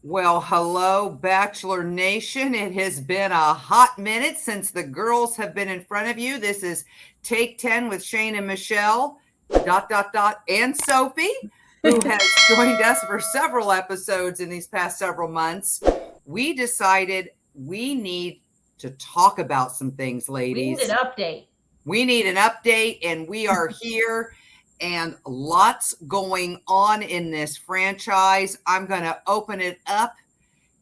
Well, hello, Bachelor Nation. It has been a hot minute since the girls have been in front of you. This is Take 10 with Shane and Michelle, and Sophie, who has joined us for several episodes in these past several months. We decided we need to talk about some things, ladies. We need an update. We need an update, and we are here. And lots going on in this franchise. I'm going to open it up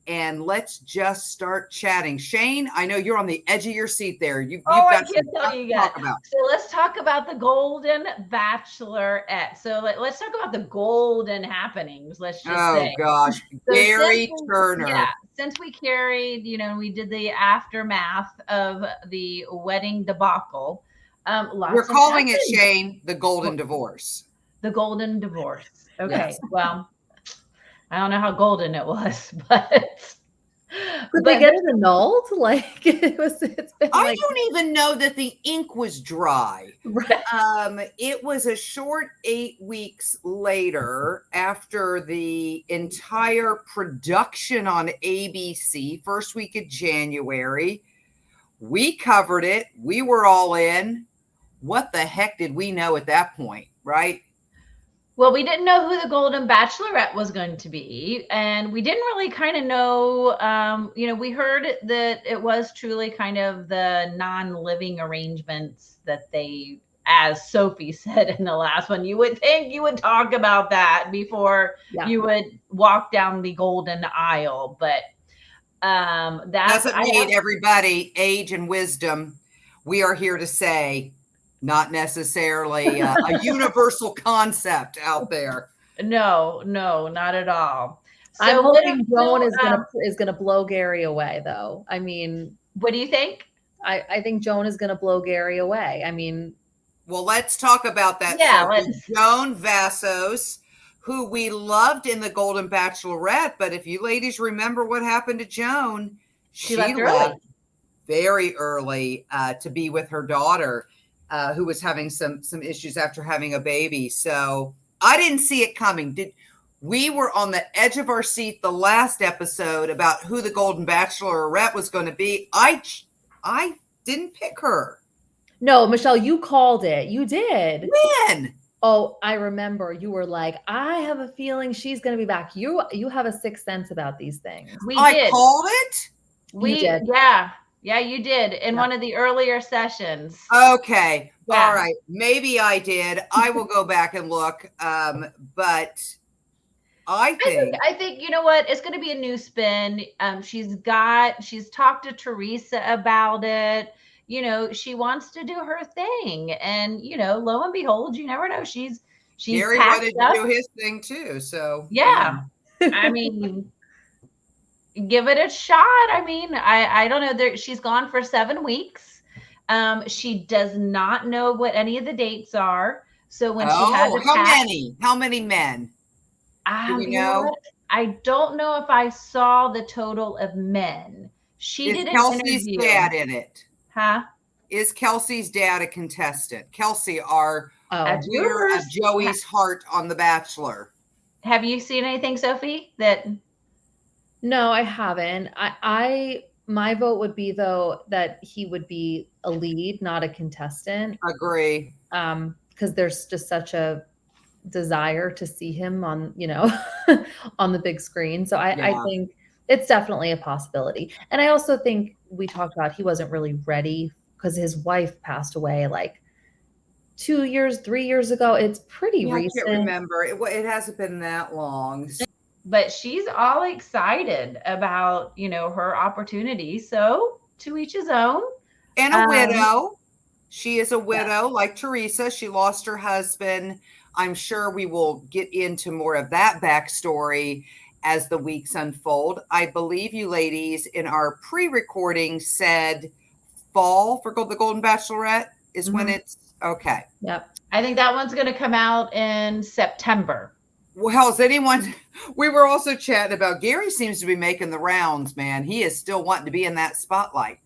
and let's just start chatting. Shane, I know you're on the edge of your seat there. You've got some stuff to talk about. So let's talk about the Golden Bachelorette. So let's talk about the golden happenings. Let's just say. Oh gosh, Gerry Turner. Yeah, since we carried, we did the aftermath of the wedding debacle. We're calling it, Shane, the Golden Divorce. The Golden Divorce. Okay. Yes. Well, I don't know how golden it was, but could they get it annulled? Like it's been I don't even know that the ink was dry. Right. It was a short 8 weeks later after the entire production on ABC, first week of January. We covered it. We were all in. What the heck did we know at that point, right? Well, we didn't know who the Golden Bachelorette was going to be. And we didn't really kind of know, we heard that it was truly kind of the non-living arrangements that they, as Sophie said in the last one, you would think you would talk about that before you would walk down the golden aisle. But that doesn't mean everybody, age and wisdom. We are here to say, not necessarily a universal concept out there. No, not at all. So I'm hoping Joan is gonna blow Gerry away, though. I mean, what do you think? I think Joan is gonna blow Gerry away. I mean, well, let's talk about that. Yeah, Joan Vassos, who we loved in the Golden Bachelorette, but if you ladies remember what happened to Joan, she left very early to be with her daughter. Who was having some issues after having a baby. So I didn't see it coming. We were on the edge of our seat the last episode about who the Golden Bachelorette was going to be. I didn't pick her. No, Michelle, you called it. You did. When? Oh, I remember. You were like, I have a feeling she's going to be back. You have a sixth sense about these things. I called it? We did. Yeah. Yeah, you did in one of the earlier sessions. Okay. Yeah. All right. Maybe I did. I will go back and look. But I think, you know what? It's going to be a new spin. She's talked to Teresa about it. She wants to do her thing. And, lo and behold, you never know. She's Gerry wanted to do his thing too. So yeah. I mean, give it a shot. I mean, I don't know. She's gone for 7 weeks. She does not know what any of the dates are. So when she has how many men? Do we know? I don't know if I saw the total of men. She did an Kelsey's interview. Dad in it? Huh? Is Kelsey's dad a contestant? Kelsey, our winner of Joey's heart on The Bachelor. Have you seen anything, Sophie? No, I haven't. My vote would be, though, that he would be a lead, not a contestant. Agree. Because there's just such a desire to see him on, on the big screen. So I think it's definitely a possibility. And I also think we talked about he wasn't really ready because his wife passed away like 2 years, 3 years ago. It's pretty recent. I can't remember. It hasn't been that long. But she's all excited about, her opportunity. So to each his own. And a widow. She is a widow like Teresa. She lost her husband. I'm sure we will get into more of that backstory as the weeks unfold. I believe you ladies in our pre-recording said fall for the Golden Bachelorette is when it's okay. Yep. I think that one's going to come out in September. Well, we were also chatting about Gerry seems to be making the rounds, man. He is still wanting to be in that spotlight.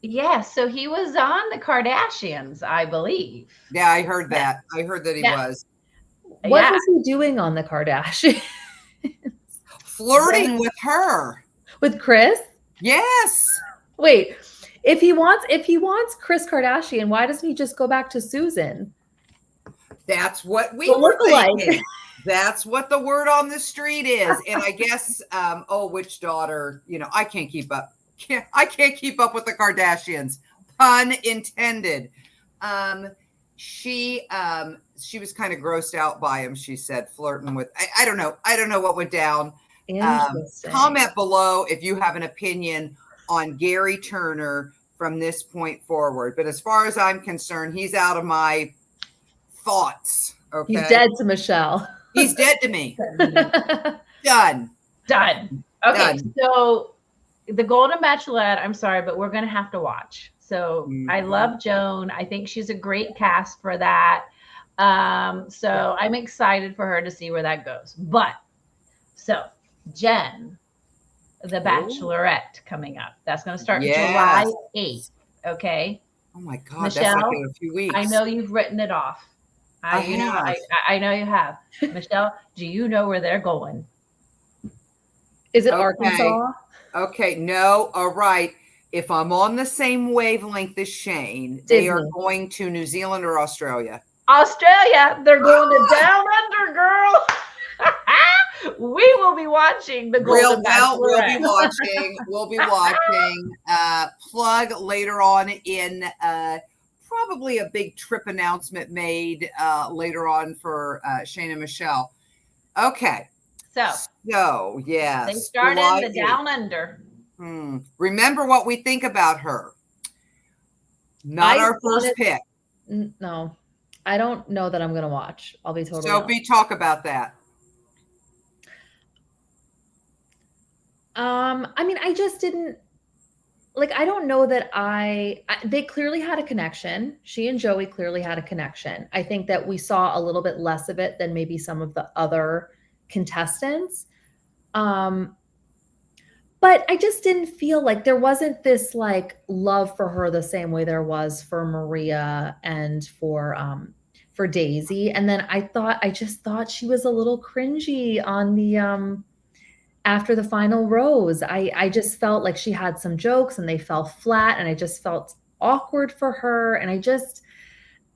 Yeah, so he was on the Kardashians, I believe. Yeah, I heard that. I heard that he was. What was he doing on the Kardashians? flirting with her. With Chris? Yes. Wait, if he wants Kris Kardashian, why doesn't he just go back to Susan? That's what we were thinking. That's what the word on the street is. And I guess, which daughter, I can't keep up. I can't keep up with the Kardashians. Pun intended. She was kind of grossed out by him. She said flirting with, I don't know. I don't know what went down. Comment below if you have an opinion on Gerry Turner from this point forward. But as far as I'm concerned, he's out of my thoughts. Okay. He's dead to Michelle. He's dead to me. Done. Okay. Done. So the Golden Bachelorette, I'm sorry, but we're going to have to watch. So I love Joan. I think she's a great cast for that. So I'm excited for her to see where that goes. But so Jenn, the Bachelorette coming up. That's going to start July 8th. Okay. Oh my God. Michelle, that's like in a few weeks. I know you've written it off. I know you have. Michelle, do you know where they're going? Is it Arkansas? Okay. No. All right. If I'm on the same wavelength as Shane, they are going to New Zealand or Australia. Australia. They're going to Down Under, girl. We will be watching the Golden Bachelorette. We'll be watching. Plug later on in probably a big trip announcement made later on for Shane and Michelle. Okay. So yes. They started the Down Under. Remember what we think about her. Not our first pick. No. I don't know that I'm going to watch. I'll be totally Sophie, talk about that. I mean, I just didn't I don't know that they clearly had a connection. She and Joey clearly had a connection. I think that we saw a little bit less of it than maybe some of the other contestants. But I just didn't feel like there wasn't this love for her the same way there was for Maria and for Daisy. And then I just thought she was a little cringy on the after the final rose. I just felt like she had some jokes and they fell flat, and I just felt awkward for her. And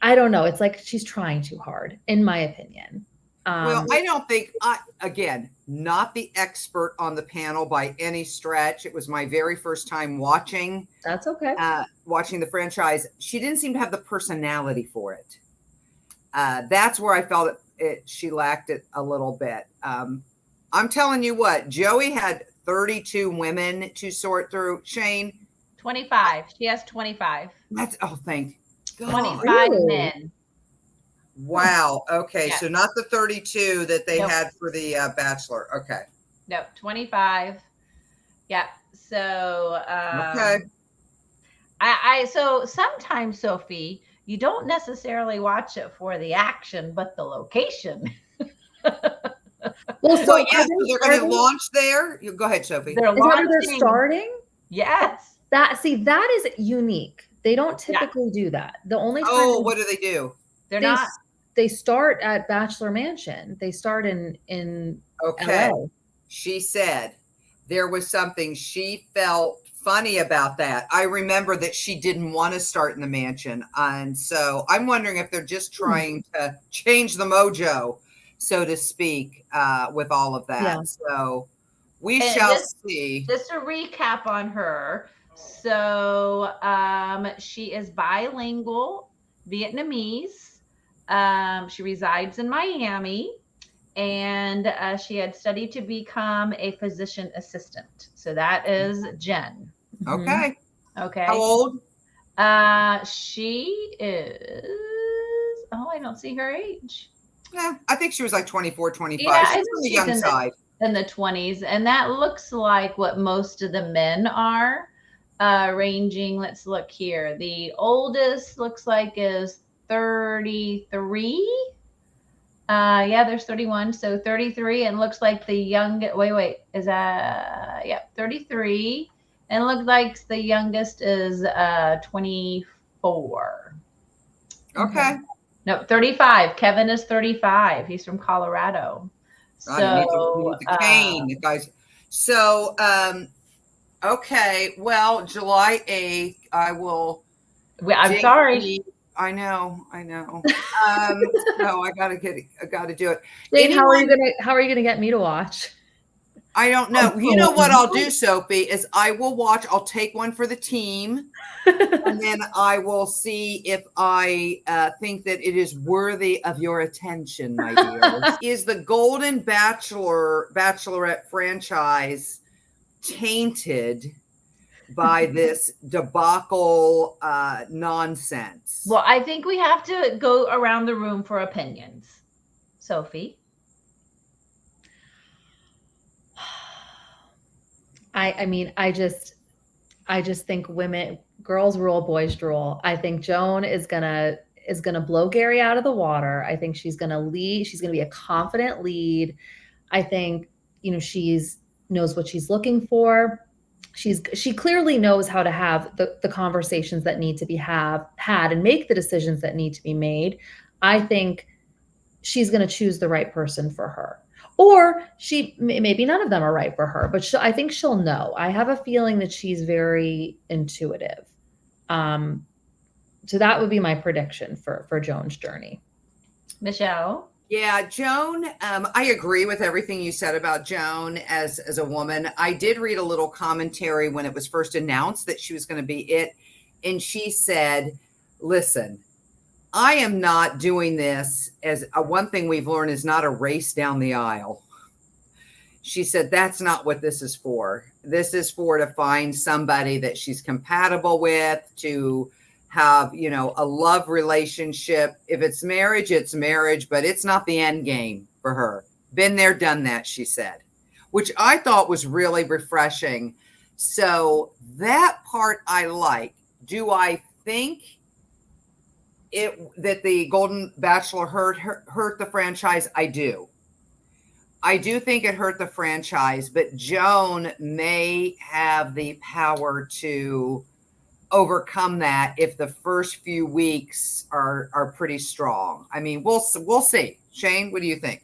I don't know. It's like she's trying too hard, in my opinion. Well, I don't think, again, not the expert on the panel by any stretch. It was my very first time watching. That's okay. Watching the franchise. She didn't seem to have the personality for it. That's where I felt she lacked it a little bit. I'm telling you what, Joey had 32 women to sort through. Shane? 25. She has 25. Thank God. 25 men. Wow. Okay. Yeah. So not the 32 that they had for the Bachelor. Okay. No, 25. Yeah. So, okay. So sometimes, Sophie, you don't necessarily watch it for the action, but the location. Well, so yes, they're going to launch there. You go ahead, Sophie. Is that where they're starting? Yes. That is unique. They don't typically do that. The only time what do they do? They start at Bachelor Mansion. They start in okay. LA. She said there was something she felt funny about that. I remember that she didn't want to start in the mansion. And so I'm wondering if they're just trying to change the mojo, so to speak, with all of that. Yeah. So we shall see. Just a recap on her. So she is bilingual, Vietnamese. She resides in Miami, and she had studied to become a physician assistant. So that is Jenn. Okay. Okay. How old? She is, I don't see her age. Yeah, I think she was like 24, 25. Yeah, she's on the young side. In the 20s. And that looks like what most of the men are, ranging. Let's look here. The oldest looks like is 33. There's 31. So 33, and looks like the young, is that, 33. And looks like the youngest is 24. Okay. No, 35. Kevin is 35. He's from Colorado. So, need the cane, guys. So, okay. Well, July 8th, I will. I'm sorry. I know. No, I gotta do it. Jane, how are you gonna get me to watch? I don't know. You know what I'll do, Sophie, is I'll take one for the team, and then I will see if I think that it is worthy of your attention, my dear. Is the Golden Bachelorette franchise tainted by this debacle nonsense? Well, I think we have to go around the room for opinions. Sophie? I mean, I just think girls rule, boys drool. I think Joan is gonna blow Gerry out of the water. I think she's gonna lead. She's gonna be a confident lead. I think, she's knows what she's looking for. She clearly knows how to have the conversations that need to be had and make the decisions that need to be made. I think she's going to choose the right person for her. Or maybe none of them are right for her, but I think she'll know. I have a feeling that she's very intuitive. So that would be my prediction for Joan's journey. Michelle? Yeah, Joan, I agree with everything you said about Joan as a woman. I did read a little commentary when it was first announced that she was going to be it. And she said, listen, I am not doing this as one thing we've learned is not a race down the aisle. She said, that's not what this is for. This is for to find somebody that she's compatible with, to have, a love relationship. If it's marriage, but it's not the end game for her. Been there, done that, she said, which I thought was really refreshing. So that part I like. Do I think that the Golden Bachelor hurt the franchise? I do. I do think it hurt the franchise, but Joan may have the power to overcome that if the first few weeks are pretty strong. I mean, we'll see. Shane, what do you think?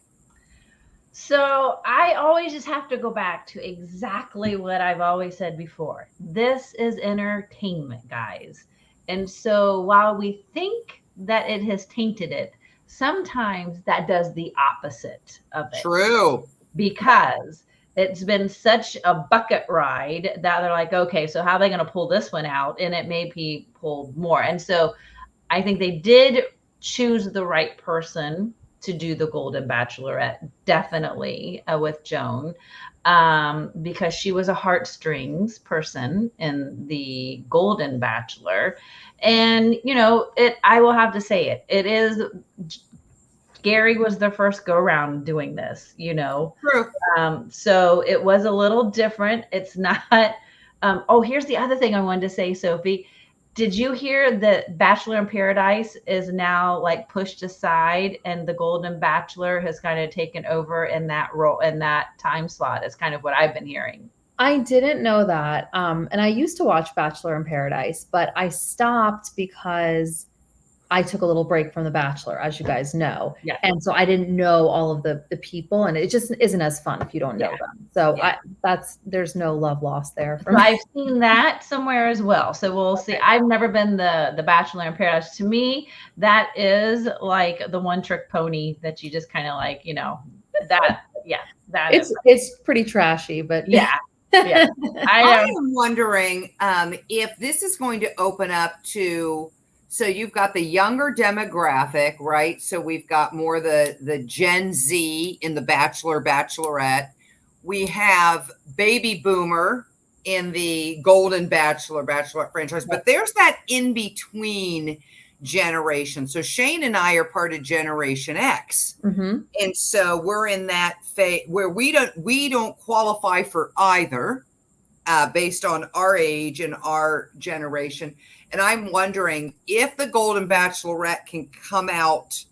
So I always just have to go back to exactly what I've always said before. This is entertainment, guys. And so while we think that it has tainted it, sometimes that does the opposite of it. True. Because it's been such a bucket ride that they're like, okay, so how are they going to pull this one out? And it may be pulled more. And so I think they did choose the right person to do the Golden Bachelorette, definitely, with Joan, because she was a heartstrings person in the Golden Bachelor. And, I will have to say it is, Gerry was the first go around doing this, True. So it was a little different. It's not, here's the other thing I wanted to say, Sophie. Did you hear that Bachelor in Paradise is now like pushed aside and the Golden Bachelor has kind of taken over in that role, in that time slot? It's kind of what I've been hearing. I didn't know that. And I used to watch Bachelor in Paradise, but I stopped because I took a little break from The Bachelor, as you guys know. Yeah. And so I didn't know all of the people, and it just isn't as fun if you don't know them. So there's no love lost there. I've seen that somewhere as well. So we'll see. I've never been the Bachelor in Paradise. To me, that is like the one trick pony that you just kind of like, that it's pretty trashy, but yeah. Yeah. I am wondering if this is going to open up to, so you've got the younger demographic, right? So we've got more the Gen Z in the Bachelor, Bachelorette. We have baby boomer in the Golden Bachelorette franchise, but there's that in between generation. So Shane and I are part of Generation X. Mm-hmm. And so we're in that phase where we don't qualify for either based on our age and our generation. And I'm wondering if the Golden Bachelorette can come out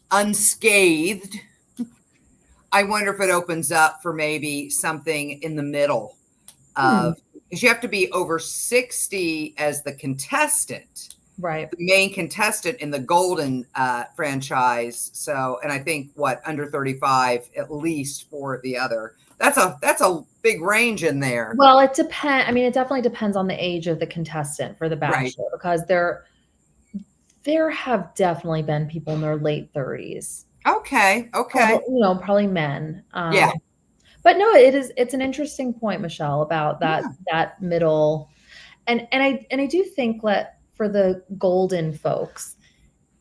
unscathed. I wonder if it opens up for maybe something in the middle of, because you have to be over 60 as the contestant. Right. the main contestant in the Golden franchise. So, and I think under 35 at least for the other. That's a big range in there. Well, it depends. I mean, it definitely depends on the age of the contestant for the Bachelor, because there have definitely been people in their late 30s. Okay. Probably men. Yeah. But no, it's an interesting point, Michelle, about that middle. And I do think that for the Golden folks,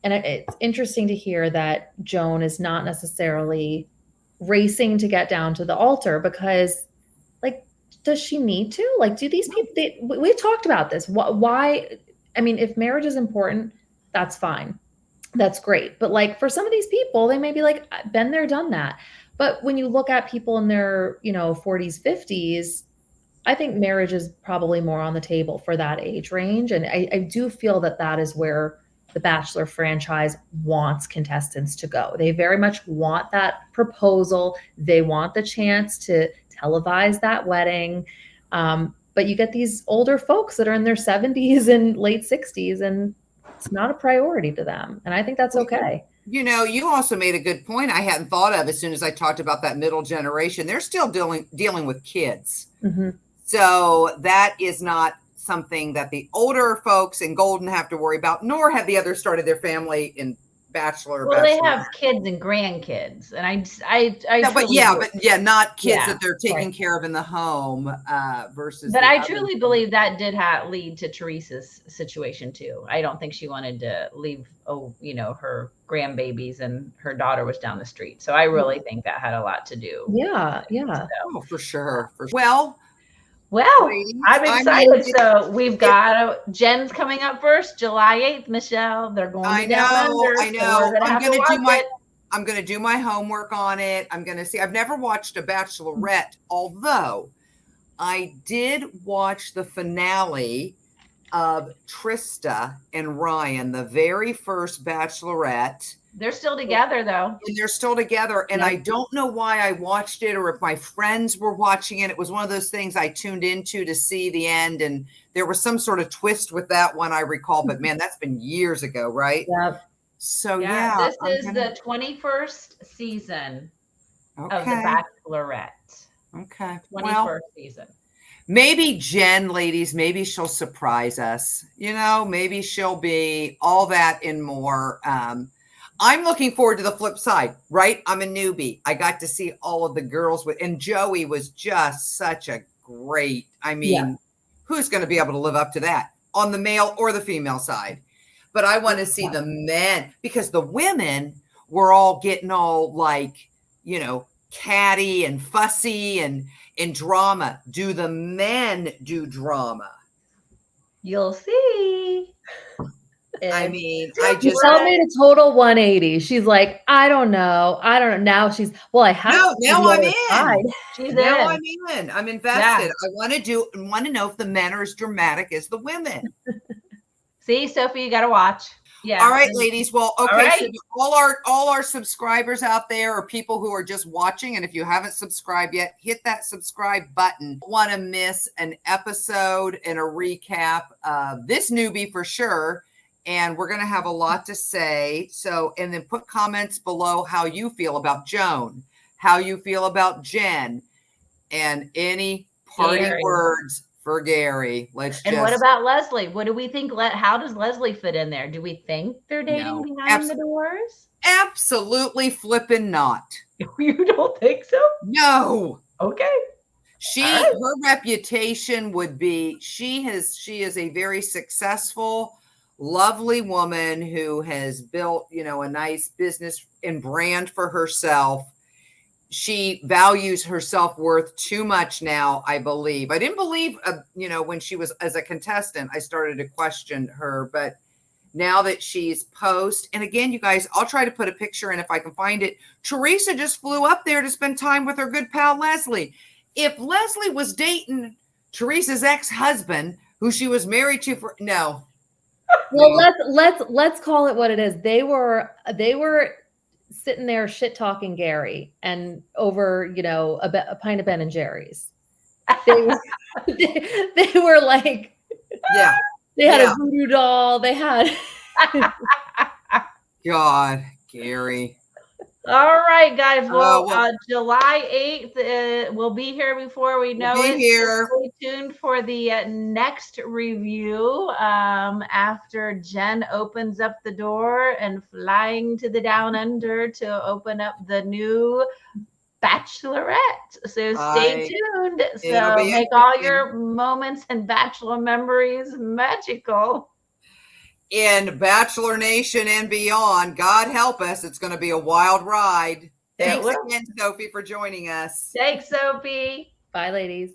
and it's interesting to hear that Joan is not necessarily racing to get down to the altar, because, like, does she need to? Like, do these people, we've talked about this. Why? I mean, if marriage is important, that's fine. That's great. But like, for some of these people, they may be like, been there, done that. But when you look at people in their, 40s, 50s, I think marriage is probably more on the table for that age range. And I do feel that is where the Bachelor franchise wants contestants to go. They very much want that proposal. They want the chance to televise that wedding. But you get these older folks that are in their 70s and late 60s, and it's not a priority to them. And I think that's okay. You also made a good point I hadn't thought of as soon as I talked about that middle generation. They're still dealing with kids. Mm-hmm. So that is not something that the older folks in Golden have to worry about, nor have the others started their family in Bachelor. Well, they have kids and grandkids, and not kids that they're taking care of in the home versus. But I truly believe that did lead to Teresa's situation too. I don't think she wanted to leave, her grandbabies, and her daughter was down the street. So I really think that had a lot to do. Yeah. Oh, for sure. Well, I'm excited. So we've got Jenn's coming up first, July 8th, Michelle. They're going to I know. I'm going to do my homework on it. I'm going to see. I've never watched a Bachelorette, although I did watch the finale of Trista and Ryan, the very first Bachelorette. They're still together, though. And they're still together. And I don't know why I watched it, or if my friends were watching it. It was one of those things I tuned into to see the end. And there was some sort of twist with that one, I recall. But man, that's been years ago, right? Yeah. So, this is the 21st season of the Bachelorette. Okay. 21st season. Maybe Jenn, ladies, maybe she'll surprise us. Maybe she'll be all that and more. I'm looking forward to the flip side, right? I'm a newbie. I got to see all of the girls and Joey was just such a great, who's going to be able to live up to that on the male or the female side? But I want to see the men, because the women were all getting all like, catty and fussy and drama. Do the men do drama? You'll see. Michelle made a total 180. She's like, I don't know. Now she's, I have. No, now I'm in. She's now I'm in. I'm invested. Yeah. I want to know if the men are as dramatic as the women. See, Sophie, you got to watch. Yeah. All right, ladies. Well, okay. So all our subscribers out there, or people who are just watching, and if you haven't subscribed yet, hit that subscribe button. Don't want to miss an episode and a recap of this newbie for sure. And we're going to have a lot to say. So, and then put comments below how you feel about Joan, how you feel about Jenn, and any party words for Gerry. And what about Leslie? What do we think? How does Leslie fit in there? Do we think they're dating behind the doors? Absolutely flipping not. You don't think so? No. Okay. Her reputation would be, she is a very successful, lovely woman who has built, a nice business and brand for herself. She values her self-worth too much now, I believe. I didn't believe, when she was as a contestant, I started to question her. But now that she's post, and again, you guys, I'll try to put a picture in if I can find it. Teresa just flew up there to spend time with her good pal, Leslie. If Leslie was dating Teresa's ex-husband, who she was married to Well, let's call it what it is. They were sitting there shit talking Gerry and over, a pint of Ben and Jerry's. They were like, They had a voodoo doll. They had. God, Gerry. All right, guys. Well, July 8th will be here before we know it. Here. Stay tuned for the next review after Jenn opens up the door and flying to the down under to open up the new Bachelorette. So stay tuned. So make all your moments and Bachelor memories magical. In Bachelor Nation and beyond, God help us, it's going to be a wild ride. Thanks again, Sophie, for joining us. Thanks, Sophie. Bye, ladies.